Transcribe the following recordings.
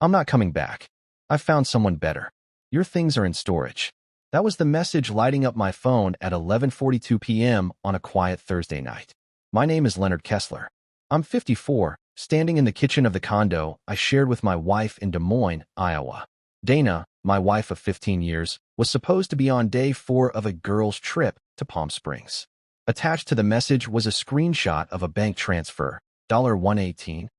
I'm not coming back. I found someone better. Your things are in storage. That was the message lighting up my phone at 11:42 p.m. on a quiet Thursday night. My name is Leonard Kessler. I'm 54, standing in the kitchen of the condo I shared with my wife in Des Moines, Iowa. Dana, my wife of 15 years, was supposed to be on day 4 of a girls' trip to Palm Springs. Attached to the message was a screenshot of a bank transfer, $118,000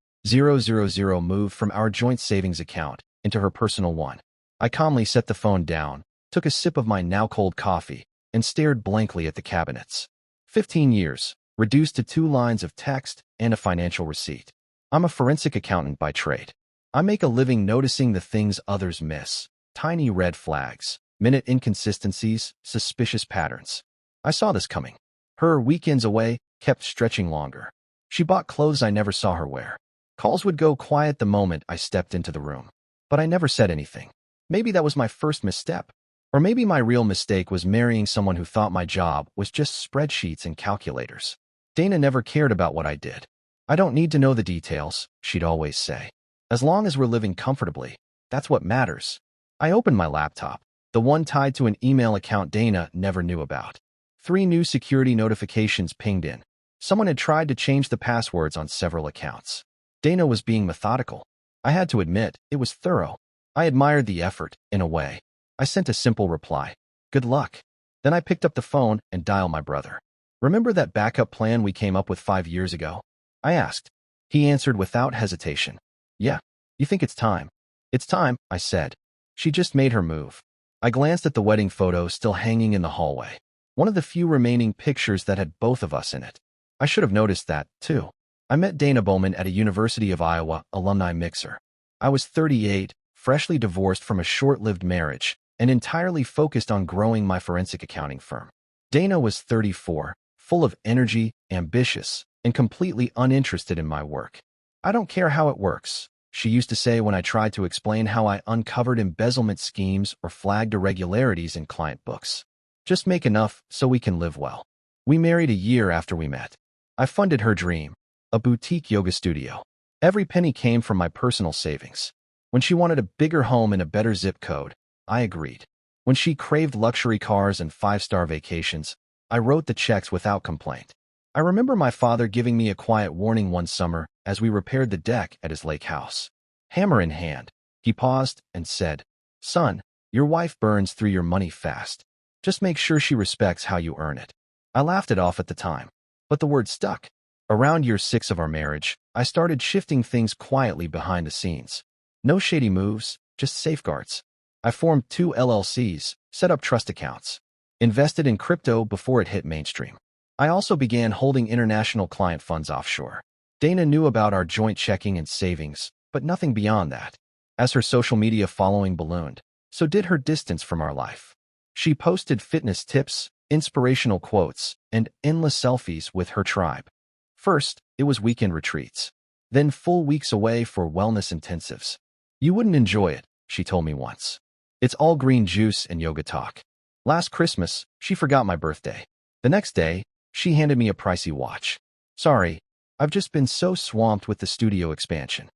moved from our joint savings account into her personal one. I calmly set the phone down, took a sip of my now-cold coffee, and stared blankly at the cabinets. 15 years, reduced to 2 lines of text and a financial receipt. I'm a forensic accountant by trade. I make a living noticing the things others miss. Tiny red flags, minute inconsistencies, suspicious patterns. I saw this coming. Her weekends away kept stretching longer. She bought clothes I never saw her wear. Calls would go quiet the moment I stepped into the room. But I never said anything. Maybe that was my first misstep. Or maybe my real mistake was marrying someone who thought my job was just spreadsheets and calculators. Dana never cared about what I did. I don't need to know the details, she'd always say. As long as we're living comfortably, that's what matters. I opened my laptop, the one tied to an email account Dana never knew about. 3 new security notifications pinged in. Someone had tried to change the passwords on several accounts. Dana was being methodical. I had to admit, it was thorough. I admired the effort, in a way. I sent a simple reply. Good luck. Then I picked up the phone and dialed my brother. Remember that backup plan we came up with 5 years ago? I asked. He answered without hesitation. Yeah. You think it's time? It's time, I said. She just made her move. I glanced at the wedding photo still hanging in the hallway. One of the few remaining pictures that had both of us in it. I should have noticed that, too. I met Dana Bowman at a University of Iowa alumni mixer. I was 38, freshly divorced from a short-lived marriage, and entirely focused on growing my forensic accounting firm. Dana was 34, full of energy, ambitious, and completely uninterested in my work. I don't care how it works, she used to say when I tried to explain how I uncovered embezzlement schemes or flagged irregularities in client books. Just make enough so we can live well. We married a year after we met. I funded her dream, a boutique yoga studio. Every penny came from my personal savings. When she wanted a bigger home in a better zip code, I agreed. When she craved luxury cars and 5-star vacations, I wrote the checks without complaint. I remember my father giving me a quiet warning one summer as we repaired the deck at his lake house. Hammer in hand, he paused and said, "Son, your wife burns through your money fast. Just make sure she respects how you earn it." I laughed it off at the time, but the word stuck. Around year 6 of our marriage, I started shifting things quietly behind the scenes. No shady moves, just safeguards. I formed 2 LLCs, set up trust accounts, invested in crypto before it hit mainstream. I also began holding international client funds offshore. Dana knew about our joint checking and savings, but nothing beyond that. As her social media following ballooned, so did her distance from our life. She posted fitness tips, inspirational quotes, and endless selfies with her tribe. First, it was weekend retreats. Then full weeks away for wellness intensives. You wouldn't enjoy it, she told me once. It's all green juice and yoga talk. Last Christmas, she forgot my birthday. The next day, she handed me a pricey watch. Sorry, I've just been so swamped with the studio expansion.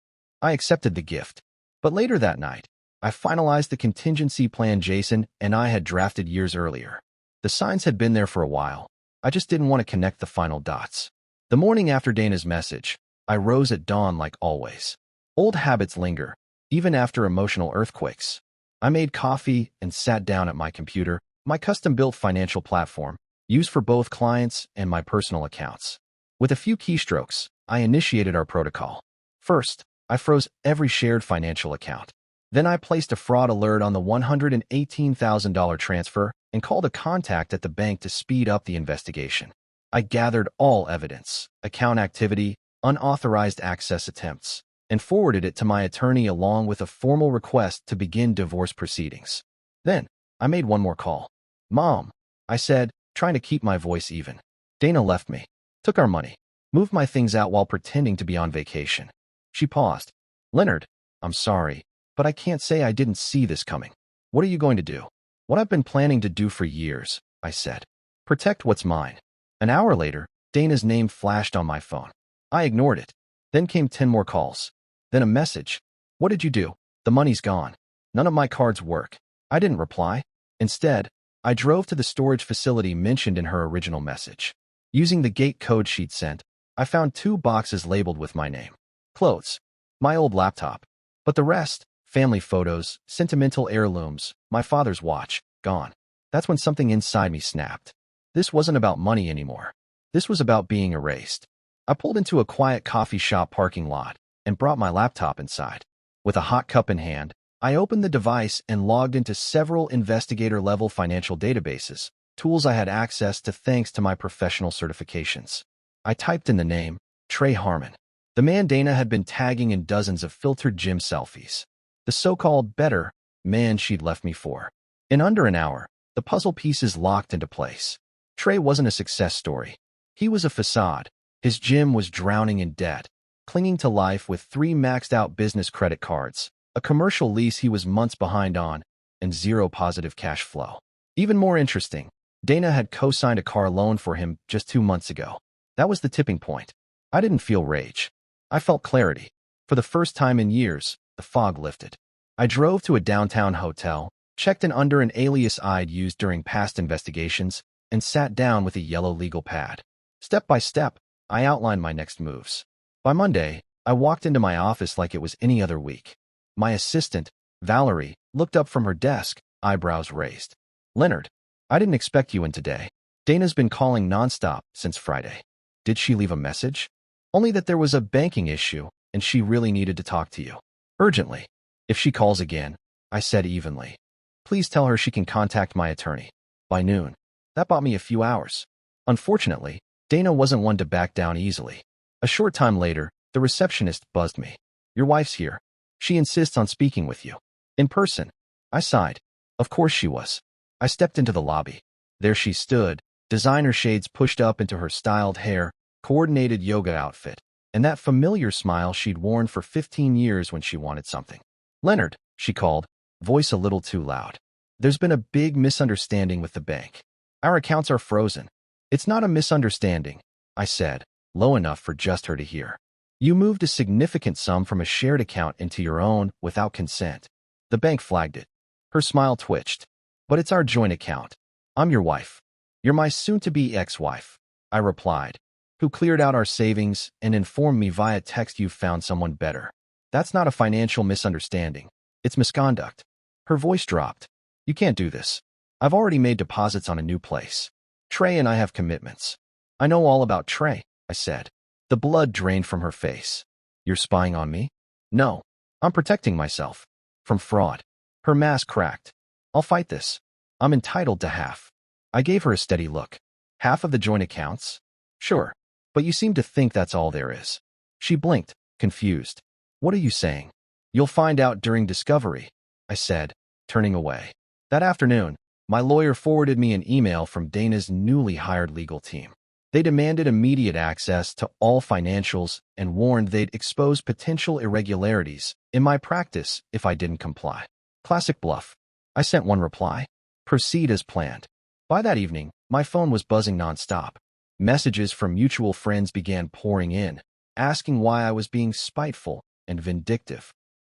I accepted the gift. But later that night, I finalized the contingency plan Jason and I had drafted years earlier. The signs had been there for a while. I just didn't want to connect the final dots. The morning after Dana's message, I rose at dawn like always. Old habits linger, even after emotional earthquakes. I made coffee and sat down at my computer, my custom-built financial platform, used for both clients and my personal accounts. With a few keystrokes, I initiated our protocol. First, I froze every shared financial account. Then I placed a fraud alert on the $118,000 transfer and called a contact at the bank to speed up the investigation. I gathered all evidence, account activity, unauthorized access attempts, and forwarded it to my attorney along with a formal request to begin divorce proceedings. Then, I made one more call. "Mom," I said, trying to keep my voice even. Dana left me, took our money, moved my things out while pretending to be on vacation. She paused. "Leonard, I'm sorry, but I can't say I didn't see this coming. What are you going to do?" "What I've been planning to do for years," I said. "Protect what's mine." An hour later, Dana's name flashed on my phone. I ignored it. Then came 10 more calls. Then a message. "What did you do?" The money's gone. None of my cards work. I didn't reply. Instead, I drove to the storage facility mentioned in her original message. Using the gate code she'd sent, I found 2 boxes labeled with my name. Clothes, my old laptop. But the rest, family photos, sentimental heirlooms, my father's watch, gone. That's when something inside me snapped. This wasn't about money anymore. This was about being erased. I pulled into a quiet coffee shop parking lot and brought my laptop inside. With a hot cup in hand, I opened the device and logged into several investigator-level financial databases, tools I had access to thanks to my professional certifications. I typed in the name, Trey Harmon. The man Dana had been tagging in dozens of filtered gym selfies. The so-called better man she'd left me for. In under an hour, the puzzle pieces locked into place. Trey wasn't a success story. He was a facade. His gym was drowning in debt, clinging to life with 3 maxed-out business credit cards, a commercial lease he was months behind on, and 0 positive cash flow. Even more interesting, Dana had co-signed a car loan for him just 2 months ago. That was the tipping point. I didn't feel rage. I felt clarity. For the first time in years, the fog lifted. I drove to a downtown hotel, checked in under an alias I'd used during past investigations, and sat down with a yellow legal pad. Step by step, I outlined my next moves. By Monday, I walked into my office like it was any other week. My assistant, Valerie, looked up from her desk, eyebrows raised. "Leonard, I didn't expect you in today. Dana's been calling nonstop since Friday. Did she leave a message?" "Only that there was a banking issue, and she really needed to talk to you. Urgently. If she calls again," I said evenly, "please tell her she can contact my attorney by noon." That bought me a few hours. Unfortunately, Dana wasn't one to back down easily. A short time later, the receptionist buzzed me. "Your wife's here. She insists on speaking with you. In person." I sighed. Of course she was. I stepped into the lobby. There she stood, designer shades pushed up into her styled hair, coordinated yoga outfit, and that familiar smile she'd worn for 15 years when she wanted something. "Leonard," she called, voice a little too loud. "There's been a big misunderstanding with the bank. Our accounts are frozen." "It's not a misunderstanding," I said, low enough for just her to hear. "You moved a significant sum from a shared account into your own without consent. The bank flagged it." Her smile twitched. "But it's our joint account. I'm your wife. You're my soon-to-be ex-wife," I replied, "who cleared out our savings and informed me via text you've found someone better. That's not a financial misunderstanding. It's misconduct." Her voice dropped. "You can't do this. I've already made deposits on a new place. Trey and I have commitments." "I know all about Trey," I said. The blood drained from her face. "You're spying on me?" "No. I'm protecting myself. From fraud." Her mask cracked. "I'll fight this. I'm entitled to half." I gave her a steady look. "Half of the joint accounts?" "Sure. But you seem to think that's all there is." She blinked, confused. "What are you saying?" "You'll find out during discovery," I said, turning away. That afternoon, my lawyer forwarded me an email from Dana's newly hired legal team. They demanded immediate access to all financials and warned they'd expose potential irregularities in my practice if I didn't comply. Classic bluff. I sent one reply. "Proceed as planned." By that evening, my phone was buzzing nonstop. Messages from mutual friends began pouring in, asking why I was being spiteful and vindictive.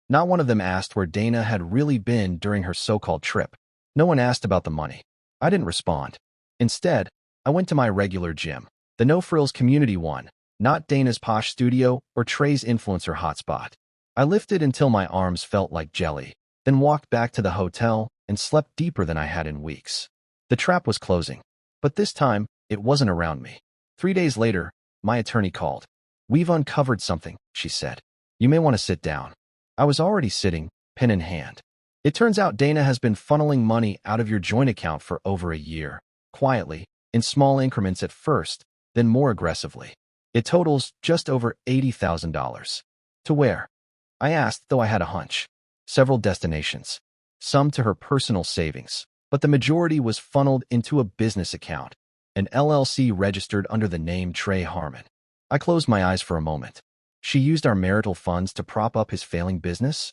Not one of them asked where Dana had really been during her so-called trip. No one asked about the money. I didn't respond. Instead, I went to my regular gym, the No Frills community one, not Dana's posh studio or Trey's influencer hotspot. I lifted until my arms felt like jelly, then walked back to the hotel and slept deeper than I had in weeks. The trap was closing, but this time, it wasn't around me. 3 days later, my attorney called. "We've uncovered something," she said. "You may want to sit down." I was already sitting, pen in hand. "It turns out Dana has been funneling money out of your joint account for over a year, quietly, in small increments at first, then more aggressively. It totals just over $80,000. To where?" I asked, though I had a hunch. "Several destinations. Some to her personal savings, but the majority was funneled into a business account, an LLC registered under the name Trey Harmon." I closed my eyes for a moment. "She used our marital funds to prop up his failing business?"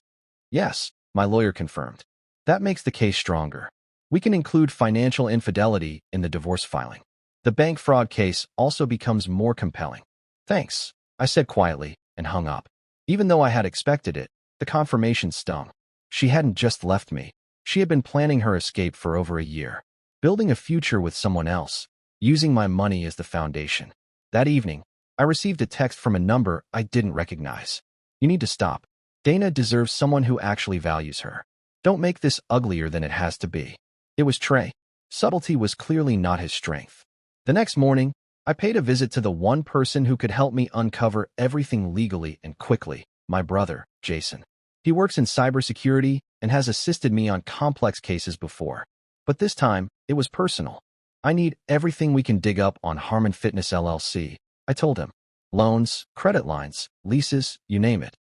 "Yes," my lawyer confirmed. "That makes the case stronger. We can include financial infidelity in the divorce filing. The bank fraud case also becomes more compelling." "Thanks," I said quietly and hung up. Even though I had expected it, the confirmation stung. She hadn't just left me. She had been planning her escape for over a year, building a future with someone else, using my money as the foundation. That evening, I received a text from a number I didn't recognize. You need to stop. Dana deserves someone who actually values her. Don't make this uglier than it has to be. It was Trey. Subtlety was clearly not his strength. The next morning, I paid a visit to the one person who could help me uncover everything legally and quickly, my brother, Jason. He works in cybersecurity and has assisted me on complex cases before. But this time, it was personal. I need everything we can dig up on Harmon Fitness LLC, I told him. Loans, credit lines, leases, you name it.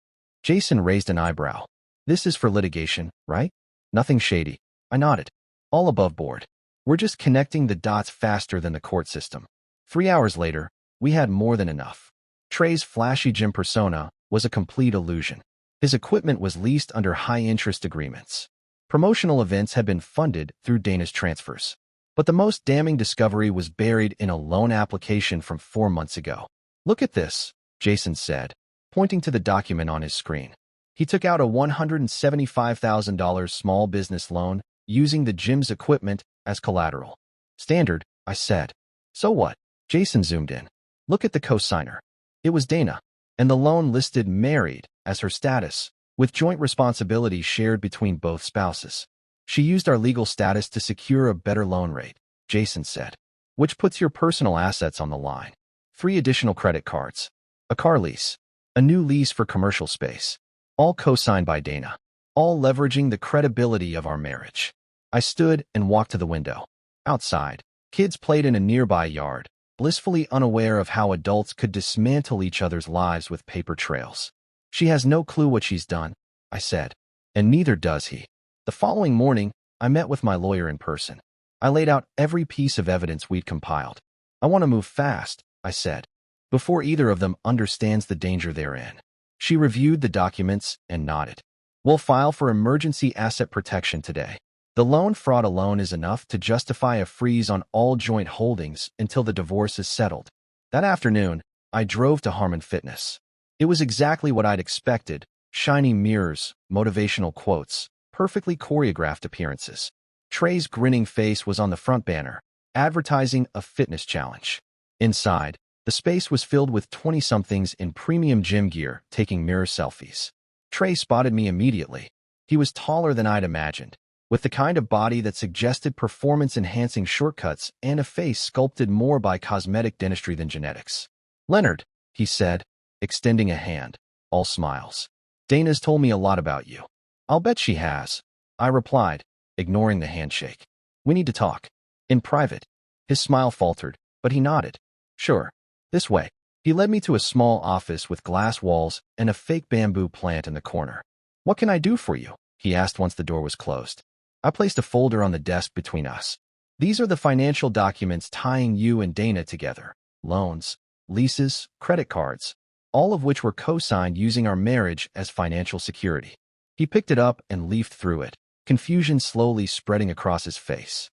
Jason raised an eyebrow. This is for litigation, right? Nothing shady. I nodded. All above board. We're just connecting the dots faster than the court system. 3 hours later, we had more than enough. Trey's flashy gym persona was a complete illusion. His equipment was leased under high-interest agreements. Promotional events had been funded through Dana's transfers. But the most damning discovery was buried in a loan application from 4 months ago. Look at this, Jason said, pointing to the document on his screen. He took out a $175,000 small business loan using the gym's equipment as collateral. Standard, I said. So what? Jason zoomed in. Look at the co-signer. It was Dana, and the loan listed married as her status, with joint responsibility shared between both spouses. She used our legal status to secure a better loan rate, Jason said, which puts your personal assets on the line. 3 additional credit cards, a car lease, a new lease for commercial space, all co-signed by Dana, all leveraging the credibility of our marriage. I stood and walked to the window. Outside, kids played in a nearby yard, blissfully unaware of how adults could dismantle each other's lives with paper trails. She has no clue what she's done, I said, and neither does he. The following morning, I met with my lawyer in person. I laid out every piece of evidence we'd compiled. I want to move fast, I said, before either of them understands the danger they're in. She reviewed the documents and nodded. We'll file for emergency asset protection today. The loan fraud alone is enough to justify a freeze on all joint holdings until the divorce is settled. That afternoon, I drove to Harmon Fitness. It was exactly what I'd expected: shiny mirrors, motivational quotes, perfectly choreographed appearances. Trey's grinning face was on the front banner, advertising a fitness challenge. Inside, the space was filled with 20-somethings in premium gym gear taking mirror selfies. Trey spotted me immediately. He was taller than I'd imagined, with the kind of body that suggested performance-enhancing shortcuts and a face sculpted more by cosmetic dentistry than genetics. Leonard, he said, extending a hand, all smiles. Dana's told me a lot about you. I'll bet she has, I replied, ignoring the handshake. We need to talk. In private. His smile faltered, but he nodded. Sure. This way. He led me to a small office with glass walls and a fake bamboo plant in the corner. What can I do for you? He asked once the door was closed. I placed a folder on the desk between us. These are the financial documents tying you and Dana together. Loans, leases, credit cards, all of which were co-signed using our marriage as financial security. He picked it up and leafed through it, confusion slowly spreading across his face.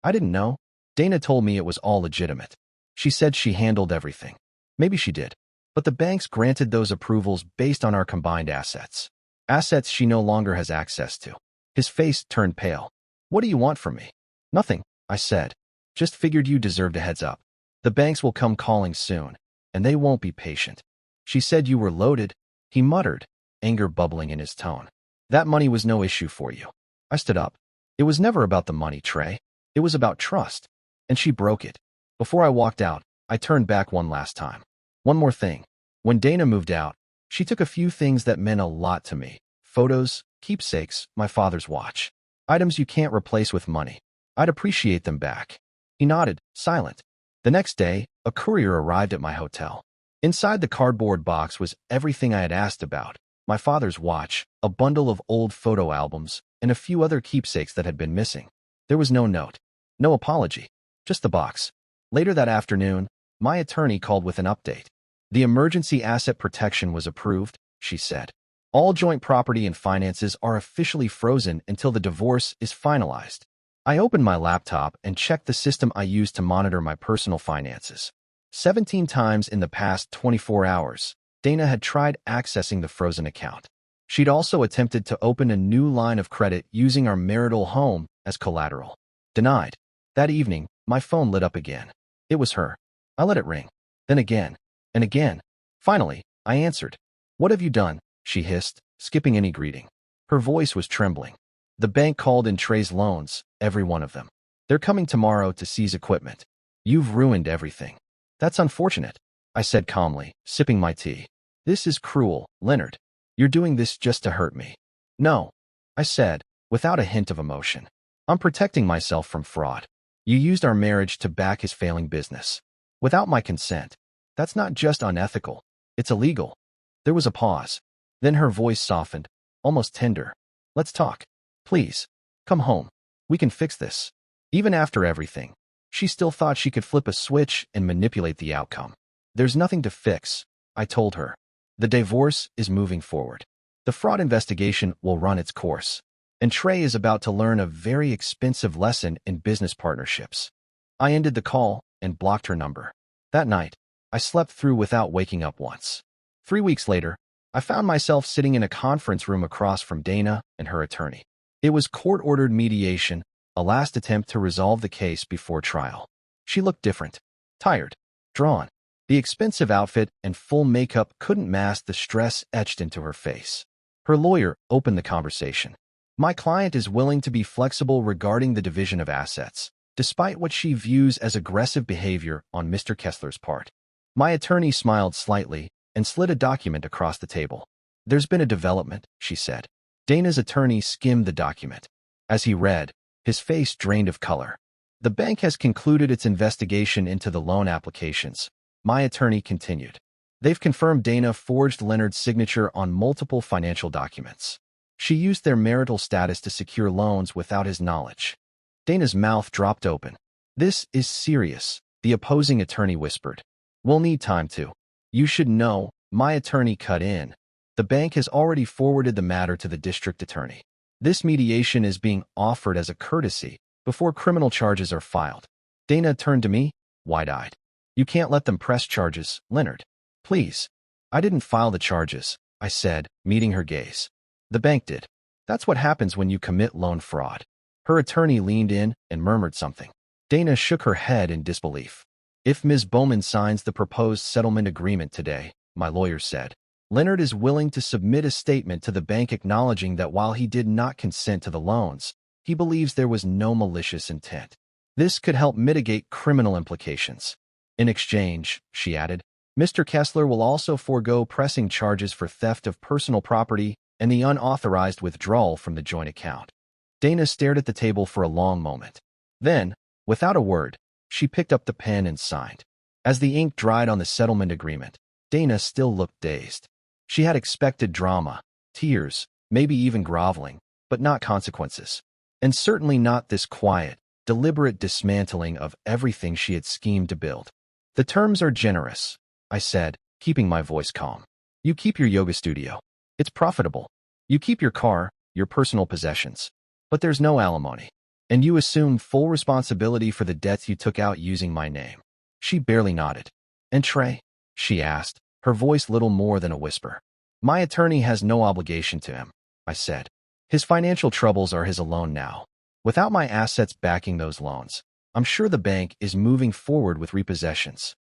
I didn't know. Dana told me it was all legitimate. She said she handled everything. Maybe she did. But the banks granted those approvals based on our combined assets. Assets she no longer has access to. His face turned pale. What do you want from me? Nothing, I said. Just figured you deserved a heads up. The banks will come calling soon, and they won't be patient. She said you were loaded, he muttered, anger bubbling in his tone. That money was no issue for you. I stood up. It was never about the money, Trey. It was about trust. And she broke it. Before I walked out, I turned back one last time. One more thing. When Dana moved out, she took a few things that meant a lot to me. Photos, keepsakes, my father's watch. Items you can't replace with money. I'd appreciate them back. He nodded, silent. The next day, a courier arrived at my hotel. Inside the cardboard box was everything I had asked about. My father's watch, a bundle of old photo albums, and a few other keepsakes that had been missing. There was no note. No apology. Just the box. Later that afternoon, my attorney called with an update. The emergency asset protection was approved, she said. All joint property and finances are officially frozen until the divorce is finalized. I opened my laptop and checked the system I use to monitor my personal finances. 17 times in the past 24 hours, Dana had tried accessing the frozen account. She'd also attempted to open a new line of credit using our marital home as collateral. Denied. That evening, my phone lit up again. It was her. I let it ring. Then again. And again. Finally, I answered. "What have you done?" she hissed, skipping any greeting. Her voice was trembling. "The bank called in Trey's loans, every one of them. They're coming tomorrow to seize equipment. You've ruined everything." "That's unfortunate," I said calmly, sipping my tea. "This is cruel, Leonard. You're doing this just to hurt me." "No," I said, without a hint of emotion. "I'm protecting myself from fraud. You used our marriage to back his failing business. Without my consent. That's not just unethical. It's illegal." There was a pause. Then her voice softened, almost tender. "Let's talk. Please. Come home. We can fix this." Even after everything, she still thought she could flip a switch and manipulate the outcome. "There's nothing to fix," I told her. "The divorce is moving forward. The fraud investigation will run its course. And Trey is about to learn a very expensive lesson in business partnerships." I ended the call and blocked her number. That night, I slept through without waking up once. 3 weeks later, I found myself sitting in a conference room across from Dana and her attorney. It was court-ordered mediation, a last attempt to resolve the case before trial. She looked different, tired, drawn. The expensive outfit and full makeup couldn't mask the stress etched into her face. Her lawyer opened the conversation. "My client is willing to be flexible regarding the division of assets, despite what she views as aggressive behavior on Mr. Kessler's part." My attorney smiled slightly and slid a document across the table. "There's been a development," she said. Dana's attorney skimmed the document. As he read, his face drained of color. "The bank has concluded its investigation into the loan applications," my attorney continued. "They've confirmed Dana forged Leonard's signature on multiple financial documents. She used their marital status to secure loans without his knowledge." Dana's mouth dropped open. "This is serious," the opposing attorney whispered. "We'll need time to." "You should know," my attorney cut in. "The bank has already forwarded the matter to the district attorney. This mediation is being offered as a courtesy before criminal charges are filed." Dana turned to me, wide-eyed. "You can't let them press charges, Leonard. Please." "I didn't file the charges," I said, meeting her gaze. "The bank did. That's what happens when you commit loan fraud." Her attorney leaned in and murmured something. Dana shook her head in disbelief. "If Ms. Bowman signs the proposed settlement agreement today," my lawyer said, "Leonard is willing to submit a statement to the bank acknowledging that while he did not consent to the loans, he believes there was no malicious intent. This could help mitigate criminal implications. In exchange," she added, "Mr. Kessler will also forego pressing charges for theft of personal property and the unauthorized withdrawal from the joint account." Dana stared at the table for a long moment. Then, without a word, she picked up the pen and signed. As the ink dried on the settlement agreement, Dana still looked dazed. She had expected drama, tears, maybe even groveling, but not consequences. And certainly not this quiet, deliberate dismantling of everything she had schemed to build. "The terms are generous," I said, keeping my voice calm. "You keep your yoga studio. It's profitable. You keep your car, your personal possessions. But there's no alimony. And you assume full responsibility for the debts you took out using my name." She barely nodded. "And Trey?" she asked, her voice little more than a whisper. "My attorney has no obligation to him," I said. "His financial troubles are his alone now. Without my assets backing those loans, I'm sure the bank is moving forward with repossessions."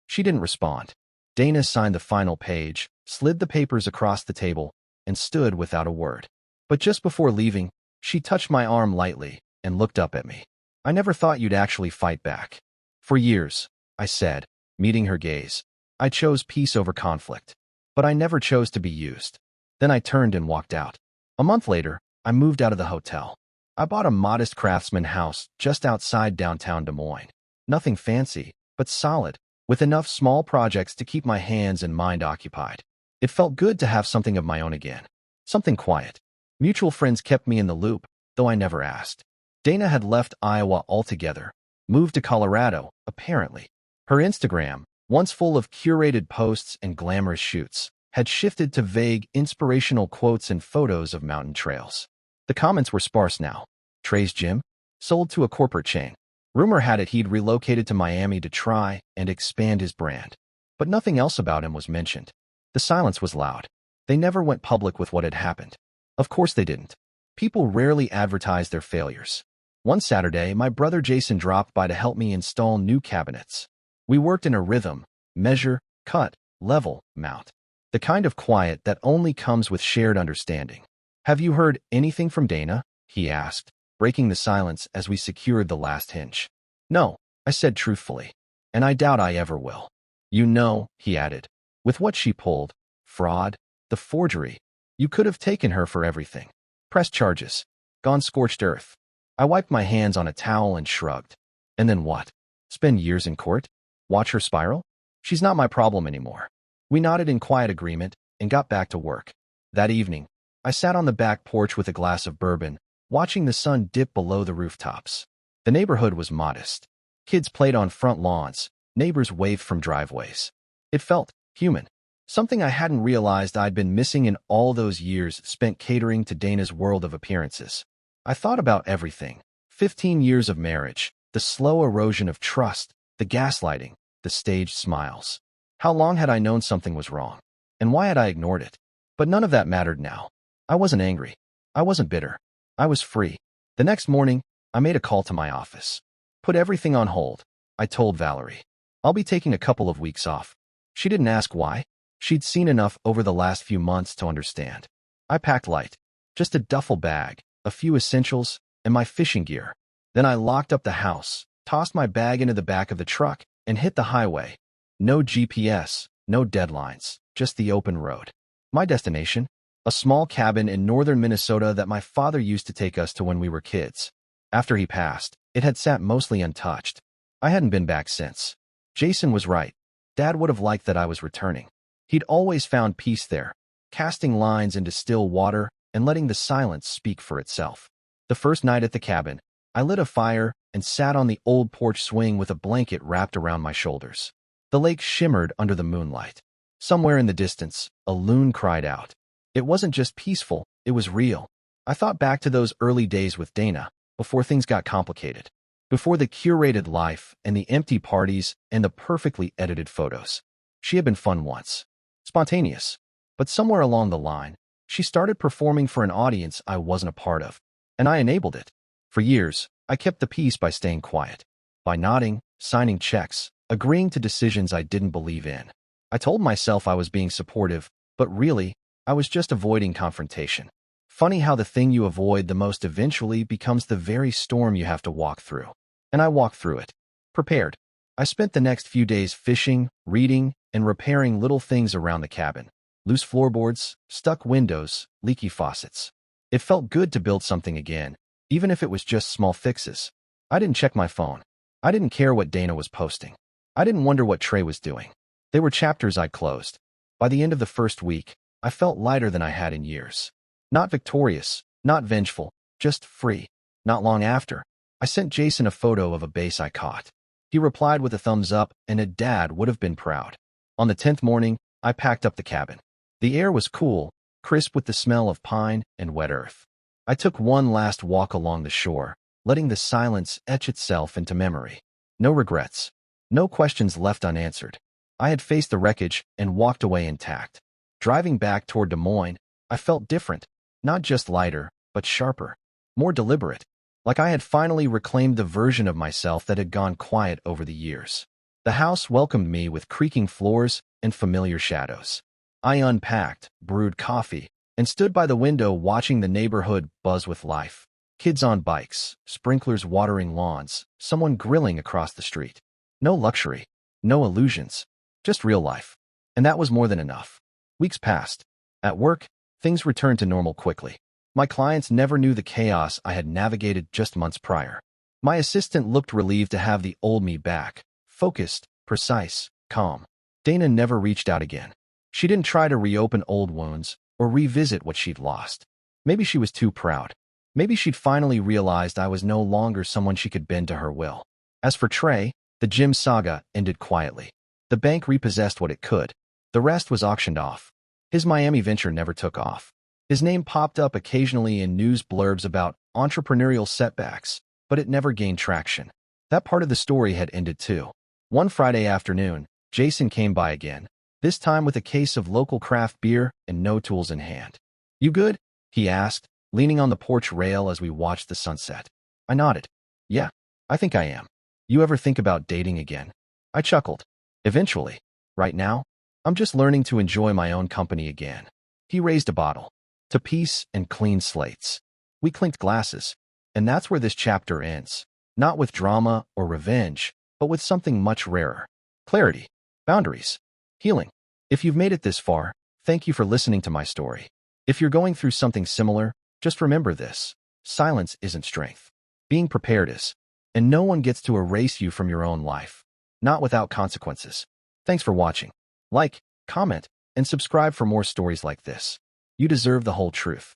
She didn't respond. Dana signed the final page, slid the papers across the table, and stood without a word. But just before leaving, she touched my arm lightly and looked up at me. "I never thought you'd actually fight back." "For years," I said, meeting her gaze, "I chose peace over conflict. But I never chose to be used." Then I turned and walked out. A month later, I moved out of the hotel. I bought a modest craftsman house just outside downtown Des Moines. Nothing fancy, but solid, with enough small projects to keep my hands and mind occupied. It felt good to have something of my own again. Something quiet. Mutual friends kept me in the loop, though I never asked. Dana had left Iowa altogether, moved to Colorado, apparently. Her Instagram, once full of curated posts and glamorous shoots, had shifted to vague, inspirational quotes and photos of mountain trails. The comments were sparse now. Trey's gym? Sold to a corporate chain. Rumor had it he'd relocated to Miami to try and expand his brand. But nothing else about him was mentioned. The silence was loud. They never went public with what had happened. Of course they didn't. People rarely advertise their failures. One Saturday, my brother Jason dropped by to help me install new cabinets. We worked in a rhythm: measure, cut, level, mount. The kind of quiet that only comes with shared understanding. "Have you heard anything from Dana?" he asked, breaking the silence as we secured the last hinge. "No," I said truthfully, "and I doubt I ever will." "You know," he added, "with what she pulled, fraud, the forgery, you could have taken her for everything. Pressed charges. Gone scorched earth." I wiped my hands on a towel and shrugged. "And then what? Spend years in court? Watch her spiral? She's not my problem anymore." We nodded in quiet agreement and got back to work. That evening, I sat on the back porch with a glass of bourbon, watching the sun dip below the rooftops. The neighborhood was modest. Kids played on front lawns, neighbors waved from driveways. It felt human, something I hadn't realized I'd been missing in all those years spent catering to Dana's world of appearances. I thought about everything: 15 years of marriage, the slow erosion of trust, the gaslighting, the staged smiles. How long had I known something was wrong? And why had I ignored it? But none of that mattered now. I wasn't angry. I wasn't bitter. I was free. The next morning, I made a call to my office. "Put everything on hold," I told Valerie. "I'll be taking a couple of weeks off." She didn't ask why. She'd seen enough over the last few months to understand. I packed light. Just a duffel bag, a few essentials, and my fishing gear. Then I locked up the house, tossed my bag into the back of the truck, and hit the highway. No GPS, no deadlines, just the open road. My destination? A small cabin in northern Minnesota that my father used to take us to when we were kids. After he passed, it had sat mostly untouched. I hadn't been back since. Jason was right. Dad would have liked that I was returning. He'd always found peace there, casting lines into still water and letting the silence speak for itself. The first night at the cabin, I lit a fire and sat on the old porch swing with a blanket wrapped around my shoulders. The lake shimmered under the moonlight. Somewhere in the distance, a loon cried out. It wasn't just peaceful, it was real. I thought back to those early days with Dana, before things got complicated. Before the curated life and the empty parties and the perfectly edited photos. She had been fun once. Spontaneous. But somewhere along the line, she started performing for an audience I wasn't a part of. And I enabled it. For years, I kept the peace by staying quiet. By nodding, signing checks, agreeing to decisions I didn't believe in. I told myself I was being supportive, but really, I was just avoiding confrontation. Funny how the thing you avoid the most eventually becomes the very storm you have to walk through. And I walked through it. Prepared. I spent the next few days fishing, reading, and repairing little things around the cabin. Loose floorboards, stuck windows, leaky faucets. It felt good to build something again, even if it was just small fixes. I didn't check my phone. I didn't care what Dana was posting. I didn't wonder what Trey was doing. They were chapters I'd closed. By the end of the first week, I felt lighter than I had in years. Not victorious, not vengeful, just free. Not long after, I sent Jason a photo of a bass I caught. He replied with a thumbs up, and a dad would have been proud. On the 10th morning, I packed up the cabin. The air was cool, crisp with the smell of pine and wet earth. I took one last walk along the shore, letting the silence etch itself into memory. No regrets. No questions left unanswered. I had faced the wreckage and walked away intact. Driving back toward Des Moines, I felt different. Not just lighter, but sharper. More deliberate. Like I had finally reclaimed the version of myself that had gone quiet over the years. The house welcomed me with creaking floors and familiar shadows. I unpacked, brewed coffee, and stood by the window watching the neighborhood buzz with life. Kids on bikes, sprinklers watering lawns, someone grilling across the street. No luxury, no illusions, just real life. And that was more than enough. Weeks passed. At work, things returned to normal quickly. My clients never knew the chaos I had navigated just months prior. My assistant looked relieved to have the old me back, focused, precise, calm. Dana never reached out again. She didn't try to reopen old wounds or revisit what she'd lost. Maybe she was too proud. Maybe she'd finally realized I was no longer someone she could bend to her will. As for Trey, the gym saga ended quietly. The bank repossessed what it could. The rest was auctioned off. His Miami venture never took off. His name popped up occasionally in news blurbs about entrepreneurial setbacks, but it never gained traction. That part of the story had ended too. One Friday afternoon, Jason came by again, this time with a case of local craft beer and no tools in hand. "You good?" he asked, leaning on the porch rail as we watched the sunset. I nodded. "Yeah, I think I am. You ever think about dating again?" I chuckled. "Eventually. Right now, I'm just learning to enjoy my own company again." He raised a bottle. "To peace and clean slates." We clinked glasses. And that's where this chapter ends. Not with drama or revenge, but with something much rarer. Clarity, boundaries, healing. If you've made it this far, thank you for listening to my story. If you're going through something similar, just remember this. Silence isn't strength. Being prepared is. And no one gets to erase you from your own life. Not without consequences. Thanks for watching. Like, comment, and subscribe for more stories like this. You deserve the whole truth.